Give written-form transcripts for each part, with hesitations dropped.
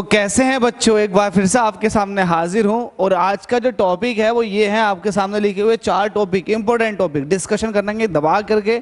तो कैसे हैं बच्चों, एक बार फिर से आपके सामने हाजिर हूं और आज का जो टॉपिक है वो ये है, आपके सामने लिखे हुए 4 टॉपिक, इंपॉर्टेंट टॉपिक डिस्कशन करेंगे दबा करके।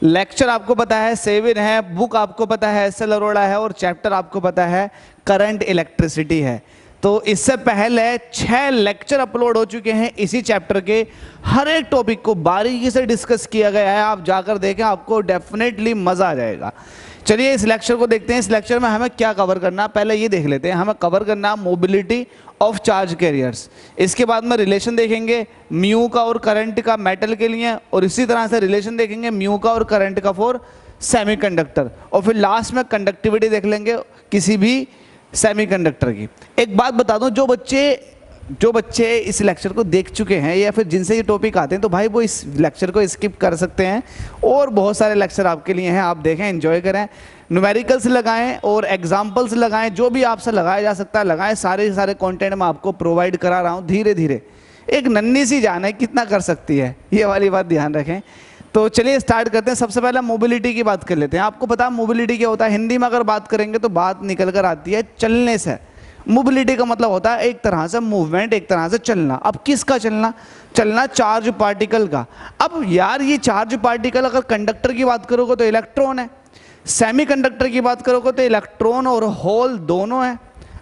लेक्चर आपको पता है 7 है, बुक आपको पता है एस एल अरोड़ा है और चैप्टर आपको पता है करंट इलेक्ट्रिसिटी है। तो इससे पहले 6 लेक्चर अपलोड हो चुके हैं इसी चैप्टर के, हर एक टॉपिक को बारीकी से डिस्कस किया गया है। आप जाकर देखें, आपको डेफिनेटली मजा आ जाएगा। चलिए इस लेक्चर को देखते हैं। इस लेक्चर में हमें क्या कवर करना, पहले ये देख लेते हैं। हमें कवर करना मोबिलिटी ऑफ चार्ज कैरियर्स, इसके बाद में रिलेशन देखेंगे म्यू का और करंट का मेटल के लिए, और इसी तरह से रिलेशन देखेंगे म्यू का और करंट का फॉर सेमीकंडक्टर, और फिर लास्ट में कंडक्टिविटी देख लेंगे किसी भी सेमीकंडक्टर की। एक बात बता दूं, जो बच्चे इस लेक्चर को देख चुके हैं या फिर जिनसे ये टॉपिक आते हैं, तो भाई वो इस लेक्चर को स्किप कर सकते हैं, और बहुत सारे लेक्चर आपके लिए हैं, आप देखें, एंजॉय करें, न्यूमेरिकल्स लगाएं और एग्जाम्पल्स लगाएं, जो भी आपसे लगाया जा सकता है लगाएं। सारे कंटेंट मैं आपको प्रोवाइड करा रहा हूँ धीरे धीरे। एक नन्ही सी जान है, कितना कर सकती है, ये वाली बात ध्यान रखें। तो चलिए स्टार्ट करते हैं। सबसे पहले मोबिलिटी की बात कर लेते हैं। आपको पता है मोबिलिटी क्या होता है? हिंदी में अगर बात करेंगे तो बात निकल कर आती है चलने से। मोबिलिटी का मतलब होता है एक तरह से मूवमेंट, एक तरह से चलना। अब किसका चलना? चलना चार्ज पार्टिकल का। अब यार ये चार्ज पार्टिकल अगर कंडक्टर की बात करोगे तो इलेक्ट्रॉन है, सेमीकंडक्टर की बात करोगे तो इलेक्ट्रॉन और होल दोनों है।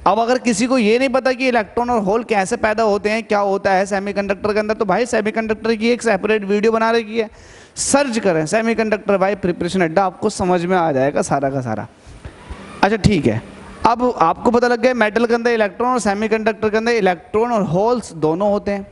अब अगर किसी को ये नहीं पता कि इलेक्ट्रॉन और होल कैसे पैदा होते हैं, क्या होता है सेमीकंडक्टर के अंदर, तो भाई सेमीकंडक्टर की एक सेपरेट वीडियो बना रखी है, सर्च करें सेमीकंडक्टर भाई प्रिपरेशन अड्डा, आपको समझ में आ जाएगा सारा का सारा। अच्छा ठीक है, अब आपको पता लग गया मेटल के अंदर इलेक्ट्रॉन और सेमीकंडक्टर के अंदर इलेक्ट्रॉन और होल्स दोनों होते हैं।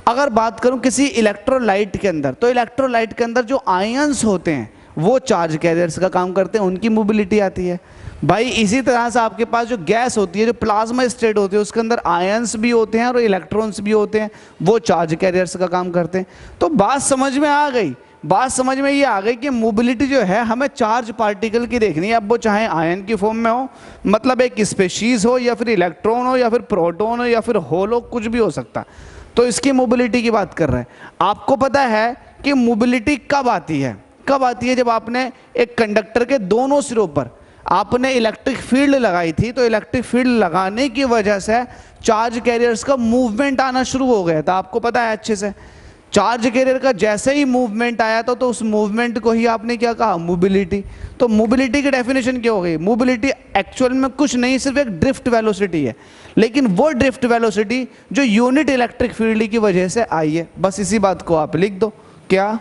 अगर बात करूं किसी इलेक्ट्रोलाइट के अंदर, तो इलेक्ट्रोलाइट के अंदर जो आयंस होते हैं वो चार्ज कैरियर्स का काम करते हैं, उनकी मोबिलिटी आती है। भाई इसी तरह से आपके पास जो गैस होती है, जो प्लाज्मा स्टेट होती है, उसके अंदर आयंस भी होते हैं और इलेक्ट्रॉन्स भी होते हैं, वो चार्ज कैरियर्स का काम करते हैं। तो बात समझ में आ गई, बात समझ में ये आ गई कि मोबिलिटी जो है हमें चार्ज पार्टिकल की देखनी है। अब वो चाहे आयन की फॉर्म में हो, मतलब एक स्पेशीज हो, या फिर इलेक्ट्रॉन हो, या फिर प्रोटॉन हो, या फिर होल हो, कुछ भी हो सकता। तो इसकी मोबिलिटी की बात कर रहे हैं। आपको पता है कि मोबिलिटी कब आती है? कब आती है? जब आपने एक कंडक्टर के दोनों सिरों पर आपने इलेक्ट्रिक फील्ड लगाई थी, तो इलेक्ट्रिक फील्ड लगाने की वजह से चार्ज कैरियर्स का मूवमेंट आना शुरू हो गया था। आपको पता है अच्छे से, चार्ज कैरियर का जैसे ही मूवमेंट आया था, तो उस मूवमेंट को ही आपने क्या कहा? मोबिलिटी। तो मोबिलिटी की डेफिनेशन क्या हो गई? मोबिलिटी एक्चुअल में कुछ नहीं, सिर्फ एक ड्रिफ्ट वेलोसिटी है, लेकिन वो ड्रिफ्ट वेलोसिटी जो यूनिट इलेक्ट्रिक फील्ड की वजह से आई है। बस इसी बात को आप लिख दो। क्या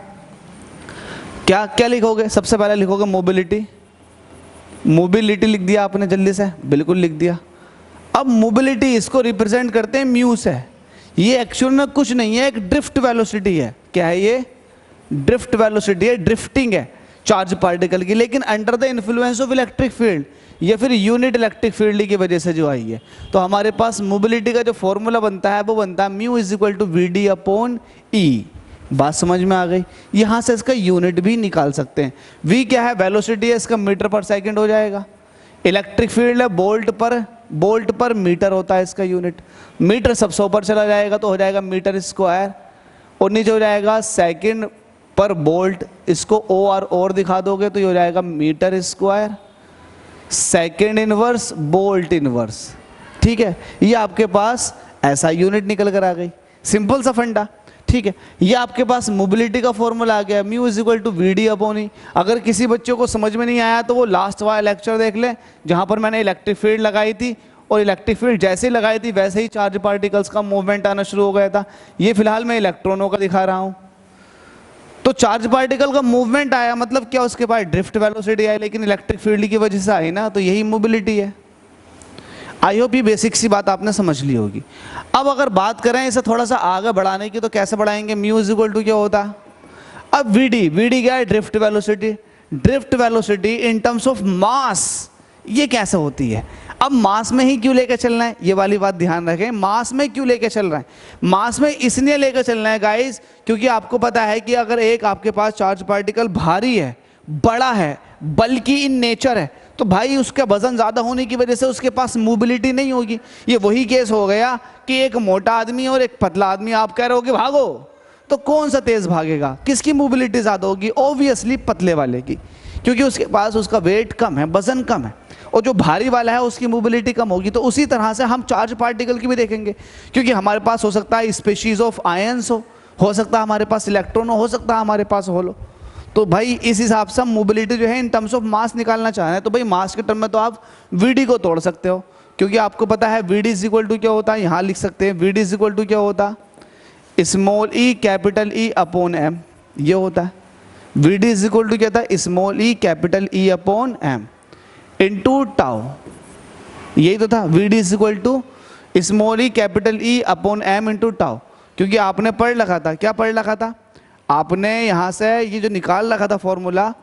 क्या क्या लिखोगे? सबसे पहले लिखोगे मोबिलिटी। मोबिलिटी लिख दिया आपने जल्दी से, बिल्कुल लिख दिया। अब मोबिलिटी इसको रिप्रेजेंट करते हैं म्यू से। ये एक्चुअल में कुछ नहीं है, एक ड्रिफ्ट वेलोसिटी है। क्या है ये? ड्रिफ्ट वेलोसिटी है, ड्रिफ्टिंग है चार्ज पार्टिकल की, लेकिन under the influence of electric field, या फिर यूनिट इलेक्ट्रिक फील्ड की वजह से जो आई है। तो हमारे पास मोबिलिटी का जो फॉर्मूला बनता है वो बनता है mu is equal to v d upon E. बात समझ में आ गई? यहां से इसका यूनिट भी निकाल सकते हैं। वी क्या है? वेलोसिटी है, इसका मीटर पर सेकंड हो जाएगा। इलेक्ट्रिक फील्ड है, बोल्ट पर मीटर होता है इसका यूनिट। मीटर सब 100 पर चला जाएगा तो हो जाएगा मीटर स्क्वायर, और नीचे हो जाएगा सेकंड पर बोल्ट, इसको ओ और दिखा दोगे तो ये हो जाएगा metre square second inverse volt inverse. ठीक है, ये आपके पास ऐसा यूनिट निकल कर आ गई। सिंपल सा फंडा। ठीक है, ये आपके पास मोबिलिटी का फॉर्मूला आ गया, mu is equal to v d upon E. अगर किसी बच्चों को समझ में नहीं आया तो वो लास्ट वाला लेक्चर देख ले, जहां पर मैंने इलेक्ट्रिक फील्ड लगाई थी, और इलेक्ट्रिक फील्ड जैसे ही लगाई थी वैसे ही चार्ज पार्टिकल्स का मूवमेंट आना शुरू हो गया था। ये फिलहाल मैं इलेक्ट्रॉनों का दिखा रहा हूं। तो चार्ज पार्टिकल का मूवमेंट आया, मतलब क्या? उसके पास ड्रिफ्ट वेलोसिटी आई, लेकिन इलेक्ट्रिक फील्ड की वजह से आई ना, तो यही मोबिलिटी है। आई होप ये बेसिक सी बात आपने समझ ली होगी। अब अगर बात करें इसे थोड़ा सा आगे बढ़ाने की, तो कैसे बढ़ाएंगे? म्यू इज इक्वल टू क्या होता? अब वी क्या है? Drift velocity. Drift velocity in terms of mass, ये कैसे होती है? अब मास में ही क्यों लेकर चलना है, ये वाली बात ध्यान रखें। मास में क्यों लेकर चल रहे हैं? मास में इसलिए लेकर चलना है गाइस, क्योंकि आपको पता है कि अगर एक आपके पास चार्ज पार्टिकल भारी है, बड़ा है, बल्कि इन नेचर है, तो भाई उसका वजन ज़्यादा होने की वजह से उसके पास मोबिलिटी नहीं होगी। ये वही केस हो गया कि एक मोटा आदमी और एक पतला आदमी, आप कह रहे हो कि भागो, तो कौन सा तेज भागेगा? किसकी मोबिलिटी ज़्यादा होगी? ऑब्वियसली पतले वाले की, क्योंकि उसके पास उसका वेट कम है, वजन कम है। और जो भारी वाला है उसकी मोबिलिटी कम होगी। तो उसी तरह से हम चार्ज पार्टिकल की भी देखेंगे, क्योंकि हमारे पास हो सकता है स्पीशीज ऑफ आयंस हो सकता है हमारे पास इलेक्ट्रॉन हो सकता है हमारे पास होल हो। तो भाई इस हिसाब से हम मोबिलिटी जो है इन टर्म्स ऑफ मास निकालना चाह रहे हैं। तो भाई मास के टर्म में तो आप वीडी को तोड़ सकते हो, क्योंकि आपको पता है वीडी इज इक्वल टू क्या होता है, यहाँ लिख सकते हैं वीडी इज इक्वल टू क्या होता है, small E capital E upon M, ये होता है। वीडी इज इक्वल टू क्या था, small E capital E upon M into tau, यही तो था। VD is equal to small E capital E upon M into tau, क्योंकि आपने पढ़ रखा था, क्या पढ़ रखा था आपने, यहाँ से ये जो निकाल रखा था फॉर्मूला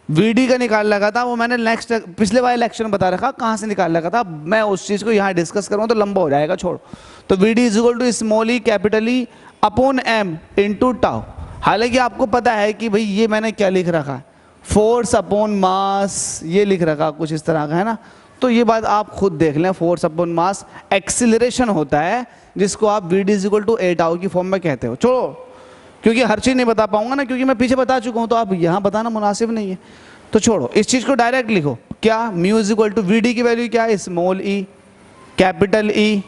वीडी का निकाल रखा था, वो मैंने नेक्स्ट पिछले वाले लेक्चर में बता रखा कहाँ से निकाल रखा था। मैं उस चीज़ को यहाँ डिस्कस करूँगा तो लंबा हो जाएगा, छोड़ो। तो VD is equal to small E capital E upon M into tau. हालांकि आपको पता है कि भाई ये मैंने क्या लिख रखा है, फोर्स अपॉन मास, ये लिख रखा कुछ इस तरह का है ना। तो ये बात आप खुद देख लें, फोर्स अपॉन मास एक्सिलरेशन होता है, जिसको आप VD is equal to A tau की फॉर्म में कहते हो। छोड़ो, क्योंकि हर चीज़ नहीं बता पाऊंगा ना, क्योंकि मैं पीछे बता चुका हूँ, तो आप यहाँ बताना मुनासिब नहीं है। तो छोड़ो, इस चीज़ को डायरेक्ट लिखो, क्या mu is equal to VD की वैल्यू क्या है, small E capital E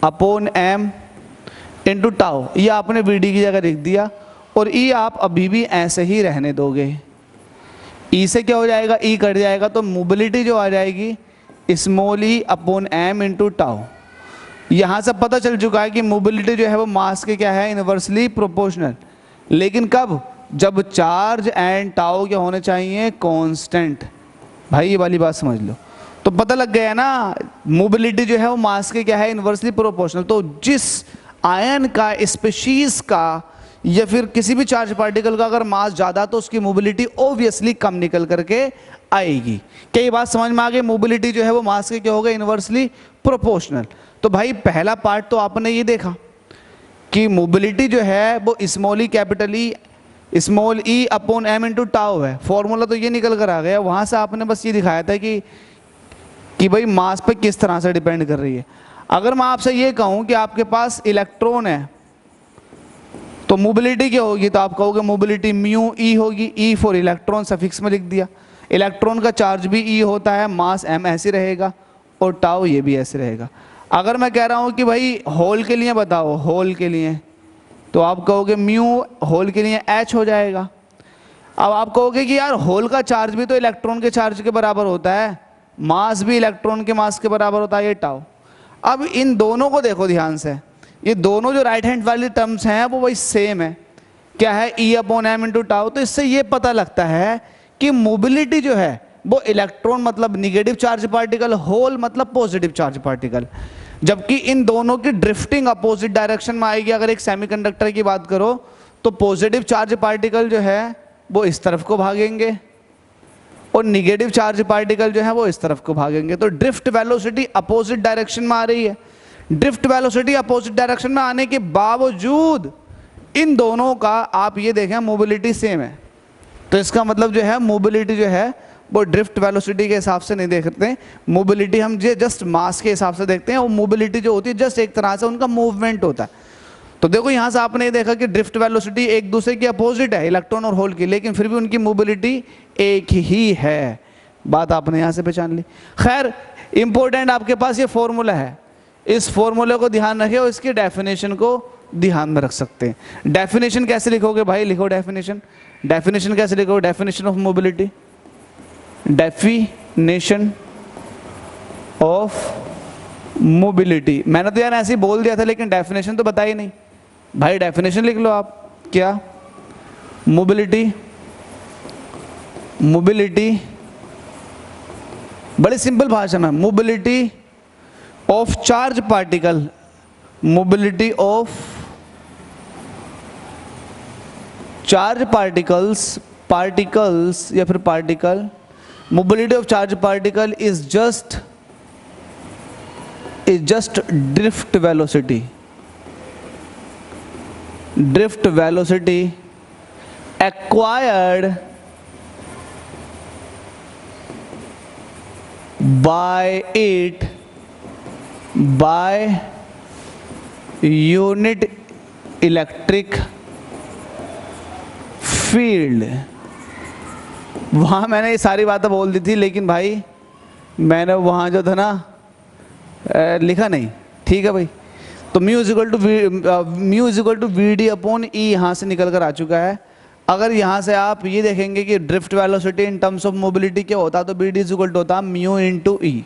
upon M into tau. ये आपने वीडी की जगह लिख दिया, और ई आप अभी भी ऐसे ही रहने दोगे। ई से क्या हो जाएगा, ई कट जाएगा, तो मोबिलिटी जो आ जाएगी small E upon M into tau. यहाँ से पता चल चुका है कि मोबिलिटी जो है वो मास के क्या है, इनवर्सली प्रोपोर्शनल। लेकिन कब, जब चार्ज एंड टाउ क्या होने चाहिए, कांस्टेंट। भाई ये वाली बात समझ लो, तो पता लग गया ना, मोबिलिटी जो है वो मास के क्या है, इनवर्सली प्रोपोर्शनल। तो जिस आयन का, स्पीशीज का, या फिर किसी भी चार्ज पार्टिकल का अगर मास ज़्यादा तो उसकी मोबिलिटी ऑब्वियसली कम निकल करके आएगी। क्या ये बात समझ में आ गई, मोबिलिटी जो है वो मास के क्या होगा, इनवर्सली प्रोपोर्शनल। तो भाई पहला पार्ट तो आपने ये देखा कि मोबिलिटी जो है वो small E capital E small E upon M into tau है, फॉर्मूला तो ये निकल कर आ गया। वहाँ से आपने बस ये दिखाया था कि भाई मास पे किस तरह से डिपेंड कर रही है। अगर मैं आपसे ये कहूँ कि आपके पास इलेक्ट्रॉन है तो मोबिलिटी क्या होगी, तो आप कहोगे मोबिलिटी म्यू ई होगी, ई फॉर इलेक्ट्रॉन सफिक्स में लिख दिया। इलेक्ट्रॉन का चार्ज भी ई होता है, मास एम ऐसे रहेगा, और टाउ ये भी ऐसे रहेगा। अगर मैं कह रहा हूँ कि भाई होल के लिए बताओ, होल के लिए, तो आप कहोगे म्यू होल के लिए एच हो जाएगा। अब आप कहोगे कि यार होल का चार्ज भी तो इलेक्ट्रॉन के चार्ज के बराबर होता है, मास भी इलेक्ट्रॉन के मास के बराबर होता है, ये टाउ। अब इन दोनों को देखो ध्यान से, ये दोनों जो राइट हैंड वाली टर्म्स हैं वो वही सेम है, क्या है, E upon M into tau. तो इससे ये पता लगता है कि मोबिलिटी जो है वो इलेक्ट्रॉन मतलब निगेटिव चार्ज पार्टिकल, होल मतलब पॉजिटिव चार्ज पार्टिकल, जबकि इन दोनों की ड्रिफ्टिंग अपोजिट डायरेक्शन में आएगी। अगर एक सेमीकंडक्टर की बात करो तो पॉजिटिव चार्ज पार्टिकल जो है वो इस तरफ को भागेंगे, और निगेटिव चार्ज पार्टिकल जो है वो इस तरफ को भागेंगे। तो ड्रिफ्ट वेलोसिटी अपोजिट डायरेक्शन में आ रही है। ड्रिफ्ट वेलोसिटी अपोजिट डायरेक्शन में आने के बावजूद इन दोनों का आप ये देखें मोबिलिटी सेम है। तो इसका मतलब जो है मोबिलिटी जो है वो ड्रिफ्ट वेलोसिटी के हिसाब से नहीं देखते, मोबिलिटी हम जो जस्ट मास के हिसाब से देखते हैं। और मोबिलिटी जो होती है जस्ट एक तरह से उनका मूवमेंट होता है। तो देखो यहाँ से आपने ये देखा कि ड्रिफ्ट वेलोसिटी एक दूसरे की अपोजिट है, इलेक्ट्रॉन और होल की, लेकिन फिर भी उनकी मोबिलिटी एक ही है। बात आपने यहाँ से पहचान ली। खैर इंपॉर्टेंट आपके पास ये फॉर्मूला है, इस फॉर्मूले को ध्यान रखें और इसकी डेफिनेशन को ध्यान में रख सकते हैं। डेफिनेशन कैसे लिखोगे भाई, लिखो डेफिनेशन। डेफिनेशन कैसे लिखोगे, definition of mobility, definition of mobility. मैंने तो यार ऐसे ही बोल दिया था, लेकिन डेफिनेशन तो बताई नहीं भाई। डेफिनेशन लिख लो आप, क्या, मोबिलिटी, मोबिलिटी बड़ी सिंपल भाषा में, mobility of charge particle, mobility of charge particles, particles या फिर particle, mobility of charge particle is just drift velocity, drift velocity acquired by it by unit electric field. वहाँ मैंने ये सारी बातें बोल दी थी, लेकिन भाई मैंने वहाँ जो था ना लिखा नहीं, ठीक है भाई। तो mu is equal to v d upon E यहाँ से निकल कर आ चुका है। अगर यहाँ से आप ये देखेंगे कि drift velocity in terms of mobility क्या होता, तो B D is equal to होता म्यू इंटू ई।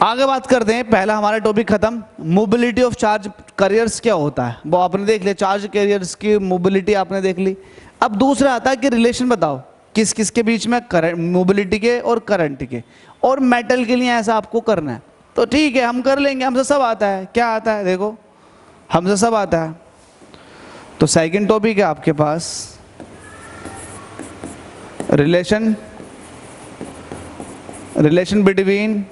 आगे बात करते हैं, पहला हमारा टॉपिक खत्म। मोबिलिटी ऑफ चार्ज कैरियर्स क्या होता है वो आपने देख लिया, चार्ज कैरियर्स की मोबिलिटी आपने देख ली। अब दूसरा आता है कि रिलेशन बताओ किस किस के बीच में, करंट, मोबिलिटी के और करंट के, और मेटल के लिए ऐसा आपको करना है। तो ठीक है, हम कर लेंगे, हमसे सब आता है। क्या आता है देखो, हमसे सब आता है। तो सेकंड टॉपिक है आपके पास relation between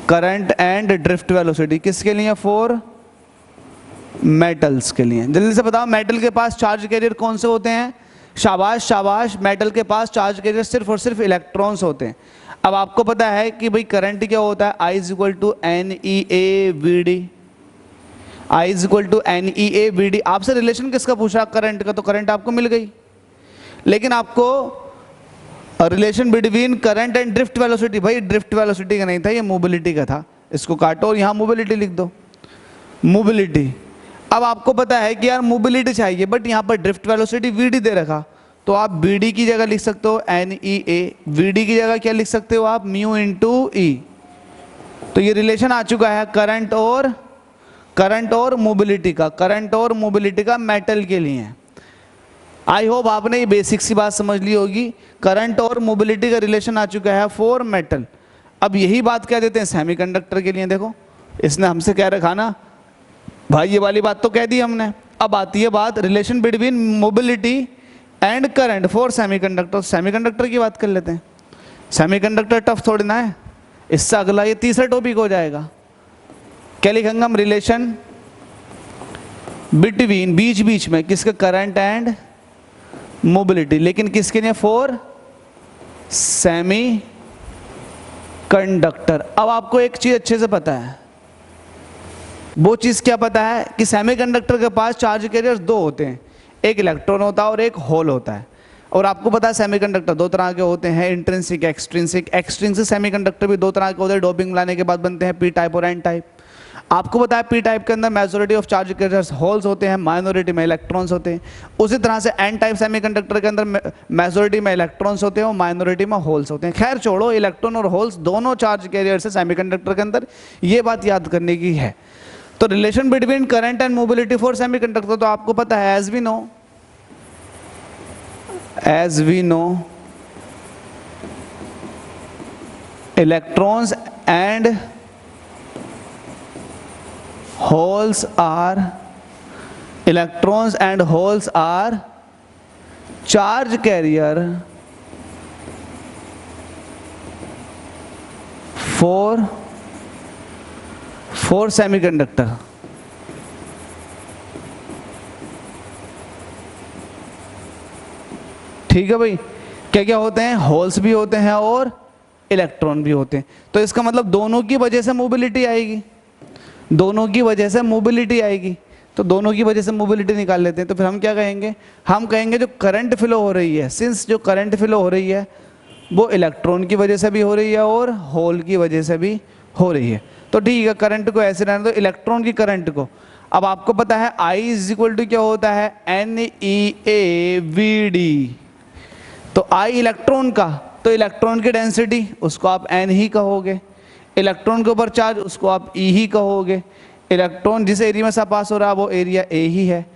current and drift velocity. किसके लिए? फॉर मेटल्स के लिए। जल्दी से बताओ, मेटल के पास चार्ज कैरियर कौन से होते हैं? शाबाश शाबाश, मेटल के पास चार्ज कैरियर सिर्फ और सिर्फ इलेक्ट्रॉन्स होते हैं। अब आपको पता है कि भाई करंट क्या होता है, I is equal to N E A V D. I is equal to N E A V D. आपसे रिलेशन किसका पूछा? करंट का। तो करंट आपको मिल गई, लेकिन आपको relation between current and drift velocity, भाई ड्रिफ्ट वेलोसिटी का नहीं था, ये मोबिलिटी का था। इसको काटो और यहाँ मोबिलिटी लिख दो, मोबिलिटी। अब आपको पता है कि यार मोबिलिटी चाहिए, बट यहाँ पर ड्रिफ्ट वेलोसिटी वी डी दे रखा, तो आप बी डी की जगह लिख सकते हो N E A, V D की जगह क्या लिख सकते हो आप? Mu into E. तो ये रिलेशन आ चुका है करंट और मोबिलिटी का, करंट और मोबिलिटी का मेटल के लिए। आई होप आपने ये बेसिक सी बात समझ ली होगी। करंट और मोबिलिटी का रिलेशन आ चुका है फॉर मेटल। अब यही बात कह देते हैं सेमीकंडक्टर के लिए। देखो इसने हमसे कह रखा ना भाई, ये वाली बात तो कह दी हमने। अब आती है बात relation between mobility and current for semiconductor. Semiconductor की बात कर लेते हैं। सेमीकंडक्टर टफ थोड़ी ना है, इससे अगला ये तीसरा टॉपिक हो जाएगा। क्या लिखेंगे हम? रिलेशन बिटवीन, बीच बीच में किसके? करंट एंड मोबिलिटी, लेकिन किसके लिए? For semi conductor. अब आपको एक चीज अच्छे से पता है, वो चीज क्या पता है कि सेमीकंडक्टर के पास चार्ज कैरियर्स दो होते हैं, एक इलेक्ट्रॉन होता है और एक होल होता है। और आपको पता है सेमीकंडक्टर दो तरह के होते हैं, इंट्रिंसिक, एक्सट्रिंसिक। एक्सट्रिंसिक सेमीकंडक्टर भी दो तरह के होते हैं, डोपिंग मिलाने के बाद बनते हैं, पी टाइप और एन टाइप। आपको पता है पी टाइप के अंदर majority of charge carriers holes होते हैं, माइनॉरिटी में इलेक्ट्रॉन्स होते हैं। उसी तरह से एन टाइप सेमीकंडक्टर के अंदर मेजॉरिटी में इलेक्ट्रॉन्स होते हैं और माइनॉरिटी में होल्स होते हैं। खैर छोड़ो, इलेक्ट्रॉन और होल्स दोनों चार्ज कैरियर्स है सेमीकंडक्टर के अंदर, ये बात याद करने की है। तो relation between current and mobility for semiconductor तो आपको पता है, as we know electrons and holes are charge carrier for semiconductor। ठीक है भाई, क्या क्या होते हैं? होल्स भी होते हैं और इलेक्ट्रॉन भी होते हैं। तो इसका मतलब दोनों की वजह से मोबिलिटी आएगी, दोनों की वजह से मोबिलिटी आएगी। तो दोनों की वजह से मोबिलिटी निकाल लेते हैं। तो फिर हम क्या कहेंगे? हम कहेंगे जो करंट फ्लो हो रही है, सिंस जो करंट फ्लो हो रही है वो इलेक्ट्रॉन की वजह से भी हो रही है और होल की वजह से भी हो रही है। तो ठीक है, करंट को ऐसे रहने दो, इलेक्ट्रॉन की करंट को। अब आपको पता है I इज इक्वल टू क्या होता है? N E A V D. तो I इलेक्ट्रॉन का, तो इलेक्ट्रॉन की डेंसिटी उसको आप n ही कहोगे, इलेक्ट्रॉन के ऊपर चार्ज उसको आप E ही कहोगे। इलेक्ट्रॉन जिस एरिया में से पास हो रहा है वो एरिया A ही है।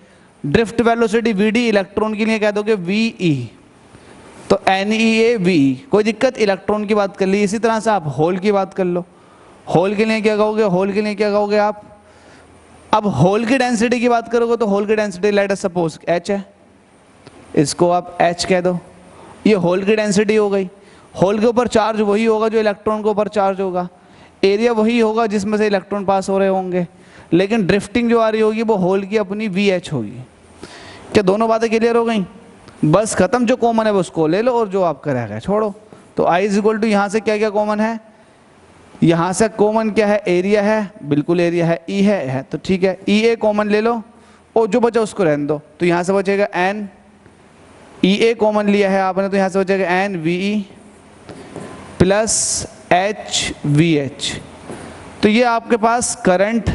ड्रिफ्ट वेलोसिटी VD इलेक्ट्रॉन के लिए कह दोगे VE, तो NEAV। कोई दिक्कत? इलेक्ट्रॉन की बात कर ली। इसी तरह से आप होल की बात कर लो। होल के लिए क्या कहोगे? होल के लिए क्या कहोगे आप? अब होल की डेंसिटी की बात करोगे तो होल की density let us suppose H है, इसको आप H कह दो। ये होल की डेंसिटी हो गई। होल के ऊपर चार्ज वही होगा जो इलेक्ट्रॉन के ऊपर चार्ज होगा, एरिया वही होगा जिसमें से इलेक्ट्रॉन पास हो रहे होंगे, लेकिन ड्रिफ्टिंग जो आ रही होगी वो होल की अपनी VH होगी। क्या दोनों बातें क्लियर हो गई? बस खत्म, जो कॉमन है वो उसको ले लो और जो आपका रह गया छोड़ो। तो I इज इक्वल टू यहाँ से क्या क्या कॉमन है? यहाँ से कॉमन क्या है? एरिया है, बिल्कुल एरिया है, E है तो ठीक है, EA कॉमन ले लो और जो बचा उसको रहने दो। तो यहाँ से बचेगा N, EA कॉमन लिया है आपने तो यहाँ से बचेगा NVE, plus H V H. तो ये आपके पास करंट।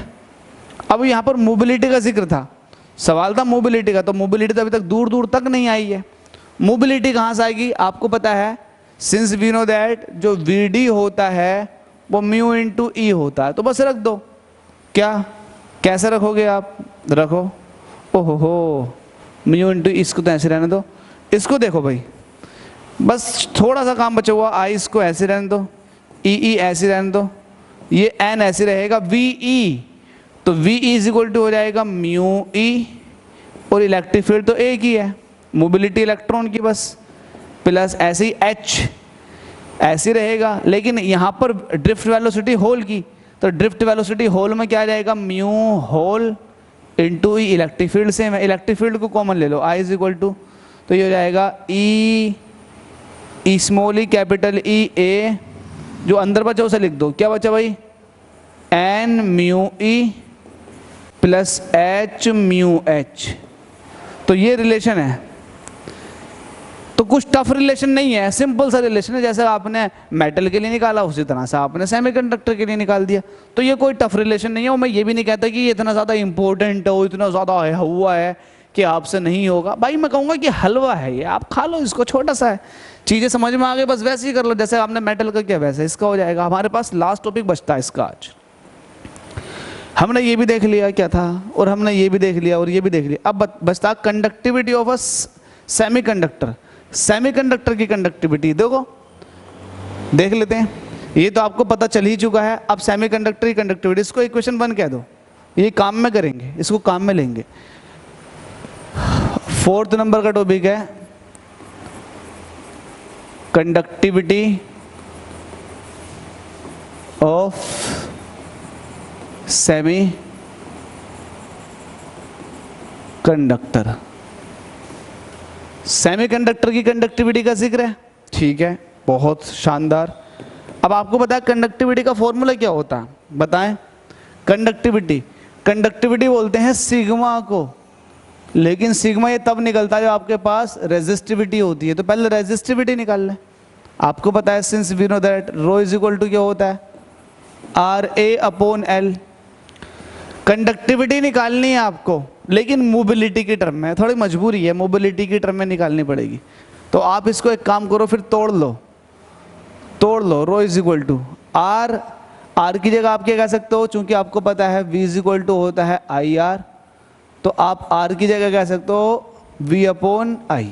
अब यहाँ पर मोबिलिटी का जिक्र था, सवाल था मोबिलिटी का, तो मोबिलिटी तो अभी तक दूर दूर तक नहीं आई है। मोबिलिटी कहाँ से आएगी आपको पता है, सिंस वी नो दैट जो वी डी होता है वो म्यू इंटू ई होता है, तो बस रख दो। क्या कैसे रखोगे आप, रखो, ओहो हो, म्यू इंटू, इसको तो ऐसे रहने दो, इसको देखो भाई, बस थोड़ा सा काम बचा हुआ, आई इसको ऐसे रहने दो, ई ऐसे रहने दो, ये एन ऐसे रहेगा, वी ई, तो वी इज इक्वल टू हो जाएगा म्यू ई, और इलेक्ट्रिक फील्ड तो एक ही है, मोबिलिटी इलेक्ट्रॉन की, बस प्लस ऐसे ही एच ऐसे रहेगा, लेकिन यहाँ पर ड्रिफ्ट वेलोसिटी होल की, तो ड्रिफ्ट वेलोसिटी होल में क्या आ जाएगा, म्यू होल इंटू ई, इलेक्ट्रिक फील्ड सेम है, इलेक्ट्रिक फील्ड को कॉमन ले लो, आई इज इक्वल टू, तो ये हो जाएगा ई स्मॉल ई कैपिटल ई ए, जो अंदर बचा उसे लिख दो, क्या बचा भाई, N mu E plus H mu H. तो ये रिलेशन है, तो कुछ टफ रिलेशन नहीं है, सिंपल सा रिलेशन है, जैसे आपने मेटल के लिए निकाला उसी तरह से आपने सेमीकंडक्टर के लिए निकाल दिया। तो ये कोई टफ रिलेशन नहीं है, और मैं ये भी नहीं कहता कि ये इतना ज़्यादा इंपॉर्टेंट हो, इतना ज़्यादा हुआ है कि आपसे नहीं होगा। भाई मैं कहूँगा कि हलवा है ये, आप खा लो इसको, छोटा सा है, चीज़ें समझ में आ गई, बस वैसे ही कर लो जैसे आपने मेटल का किया वैसे इसका हो जाएगा। हमारे पास लास्ट टॉपिक बचता है इसका आज, हमने ये भी देख लिया क्या था, और हमने ये भी देख लिया और ये भी देख लिया। अब बचता conductivity of a semiconductor. Semiconductor की कंडक्टिविटी देखो, देख लेते हैं, ये तो आपको पता चल ही चुका है। अब सेमीकंडक्टर की कंडक्टिविटी, इसको इक्वेशन 1 कह दो, ये काम में करेंगे, इसको काम में लेंगे। 4th नंबर का टॉपिक है conductivity of semi conductor. Semiconductor की कंडक्टिविटी का जिक्र है, ठीक है, बहुत शानदार। अब आपको पता है कंडक्टिविटी का फॉर्मूला क्या होता है, बताएं। कंडक्टिविटी बोलते हैं सिग्मा को, लेकिन सिग्मा ये तब निकलता है जब आपके पास रेजिस्टिविटी होती है, तो पहले रेजिस्टिविटी निकाल लें। आपको पता है since we know that rho is equal to क्या होता है, R A upon L. Conductivity निकालनी है आपको, लेकिन मोबिलिटी की टर्म में, थोड़ी मजबूरी है, मोबिलिटी की टर्म में निकालनी पड़ेगी। तो आप इसको एक काम करो, फिर तोड़ लो, रो इज इक्वल टू आर की जगह आप क्या कह सकते हो, चूंकि आपको पता है v इज इक्वल टू होता है आई आर, तो आप r की जगह कह सकते हो v अपॉन आई।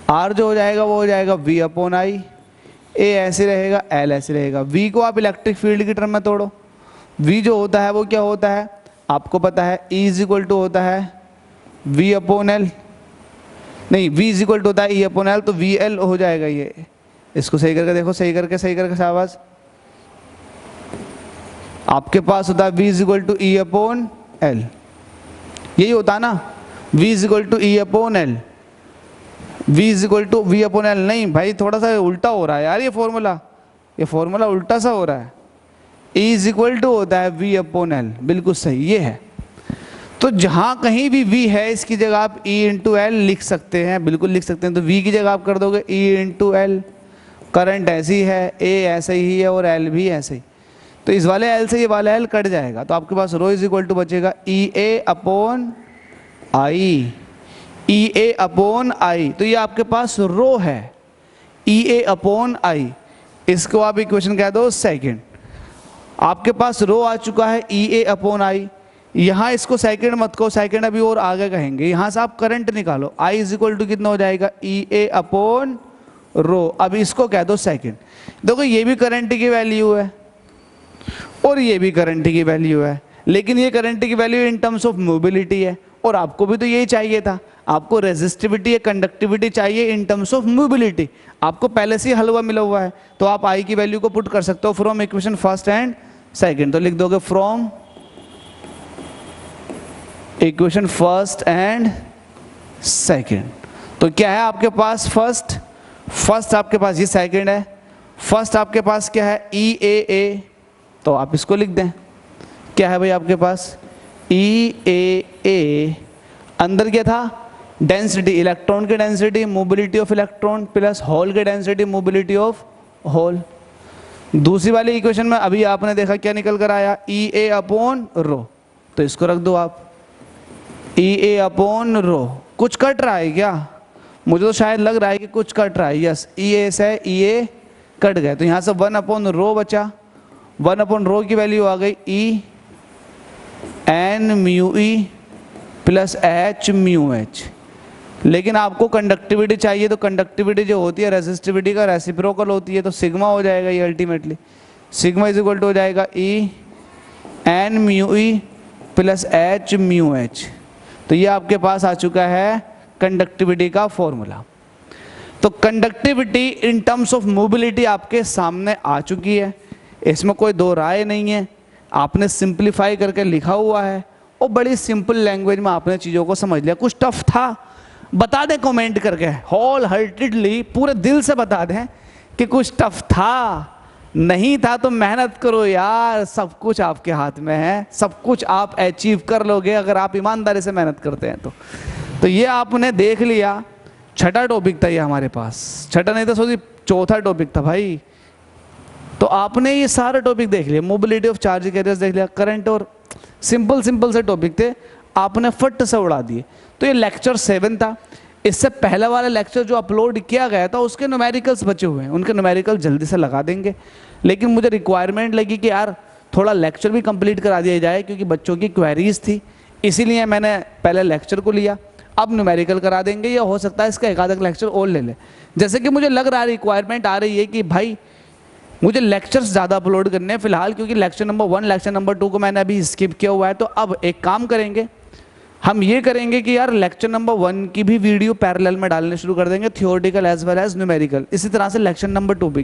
r जो हो जाएगा वो हो जाएगा v अपॉन आई, a ऐसे रहेगा, l ऐसे रहेगा। v को आप इलेक्ट्रिक फील्ड की टर्म में तोड़ो, v जो होता है वो क्या होता है, आपको पता है E इज इक्वल टू होता है v अपॉन एल, नहीं v इज इक्वल टू होता है E अपॉन एल, तो वी एल हो जाएगा। ये इसको सही करके देखो, सही करके शाबाश। आपके पास होता है v is equal to E upon L, यही होता है ना, v is equal to E upon L, v is equal to v upon L. नहीं भाई, थोड़ा सा उल्टा हो रहा है यार, ये फॉर्मूला उल्टा सा हो रहा है। E इज इक्वल टू होता है v अपॉन एल, बिल्कुल सही ये है। तो जहां कहीं भी v है इसकी जगह आप E इंटू एल लिख सकते हैं, बिल्कुल लिख सकते हैं। तो v की जगह आप कर दोगे E इंटू एल, करंट ऐसी है, A ऐसे ही है और L भी ऐसे ही, तो इस वाले L से ये वाला L कट जाएगा, तो आपके पास रो इज इक्वल टू बचेगा E A upon I, E A upon I. तो ये आपके पास रो है E A अपॉन आई, इसको आप इक्वेशन कह दो सेकंड। आपके पास रो आ चुका है E A अपॉन आई, यहाँ इसको सेकंड मत कहो, सेकंड अभी और आगे कहेंगे। यहाँ से आप करंट निकालो, I इज इक्वल टू कितना हो जाएगा E A अपॉन रो, अब इसको कह दो सेकंड। देखो ये भी करंट की वैल्यू है और ये भी करंट की वैल्यू है, लेकिन ये करंट की value in terms of mobility है, और आपको भी तो यही चाहिए था, आपको रेजिस्टिविटी या कंडक्टिविटी चाहिए इन टर्म्स ऑफ मोबिलिटी। आपको पहले से ही हलवा मिला हुआ है, तो आप I की वैल्यू को पुट कर सकते हो from equation first and second. तो लिख दोगे from equation first and second. तो क्या है आपके पास, फर्स्ट आपके पास ये सेकंड है, फर्स्ट आपके पास क्या है E A A, तो आप इसको लिख दें। क्या है भाई आपके पास E A A, अंदर क्या था, डेंसिटी, इलेक्ट्रॉन की density, mobility of electron plus hole की डेंसिटी, मोबिलिटी ऑफ होल। दूसरी वाली इक्वेशन में अभी आपने देखा क्या निकल कर आया, ई ए अपॉन रो, तो इसको रख दो आप, ई ए अपॉन रो। कुछ कट रहा है क्या? मुझे तो शायद लग रहा है कि कुछ कट रहा है। यस, ई ए से ई ए कट गए, तो यहाँ से 1 अपॉन रो बचा। 1 अपॉन रो की वैल्यू आ गई E N mu E plus H mu H. लेकिन आपको कंडक्टिविटी चाहिए, तो कंडक्टिविटी जो होती है रेसिस्टिविटी का रेसिप्रोकल होती है, तो सिग्मा हो जाएगा ये ultimately. Sigma is equal to हो जाएगा E N mu E plus H mu H. तो ये आपके पास आ चुका है कंडक्टिविटी का फॉर्मूला। तो conductivity in terms of mobility आपके सामने आ चुकी है, इसमें कोई दो राय नहीं है। आपने सिंप्लीफाई करके लिखा हुआ है और बड़ी सिंपल लैंग्वेज में आपने चीज़ों को समझ लिया। कुछ टफ था, बता दें कमेंट करके, होल हार्टेडली पूरे दिल से बता दें कि कुछ टफ था। नहीं था तो मेहनत करो यार, सब कुछ आपके हाथ में है, सब कुछ आप अचीव कर लोगे अगर आप ईमानदारी से मेहनत करते हैं तो ये आपने देख लिया। छठा टॉपिक था ये हमारे पास, छठा नहीं तो सोचिए चौथा टॉपिक था भाई। तो आपने ये सारे टॉपिक देख लिया, मोबिलिटी ऑफ चार्ज कैरियर्स देख लिया, करंट, और सिंपल से टॉपिक थे, आपने फट से उड़ा दिए। तो ये लेक्चर 7 था। इससे पहले वाला लेक्चर जो अपलोड किया गया था उसके न्यूमेरिकल्स बचे हुए हैं, उनके न्यूमेरिकल जल्दी से लगा देंगे। लेकिन मुझे रिक्वायरमेंट लगी कि यार थोड़ा लेक्चर भी कंप्लीट करा दिया जाए, क्योंकि बच्चों की क्वेरीज थी, इसीलिए मैंने पहले लेक्चर को लिया। अब न्यूमेरिकल करा देंगे, या हो सकता है इसका एक आधा लेक्चर और ले ले। जैसे कि मुझे लग रहा है रिक्वायरमेंट आ रही है कि भाई मुझे लेक्चर्स ज़्यादा अपलोड करने हैं फिलहाल, क्योंकि लेक्चर नंबर 1 लेक्चर नंबर 2 को मैंने अभी स्किप किया हुआ है। तो अब एक काम करेंगे, हम ये करेंगे कि यार लेक्चर नंबर 1 की भी वीडियो पैरेलल में डालने शुरू कर देंगे, theoretical as well as numerical. इसी तरह से लेक्चर नंबर 2 भी।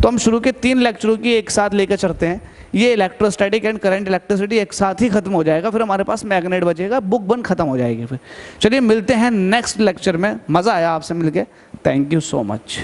तो हम शुरू के 3 लेक्चरों की एक साथ लेकर चलते हैं। ये इलेक्ट्रोस्टैटिक एंड करंट इलेक्ट्रिसिटी एक साथ ही खत्म हो जाएगा, फिर हमारे पास मैग्नेट बचेगा, बुक 1 खत्म हो जाएगी। फिर चलिए मिलते हैं नेक्स्ट लेक्चर में। मज़ा आया आपसे मिलके, थैंक यू सो मच।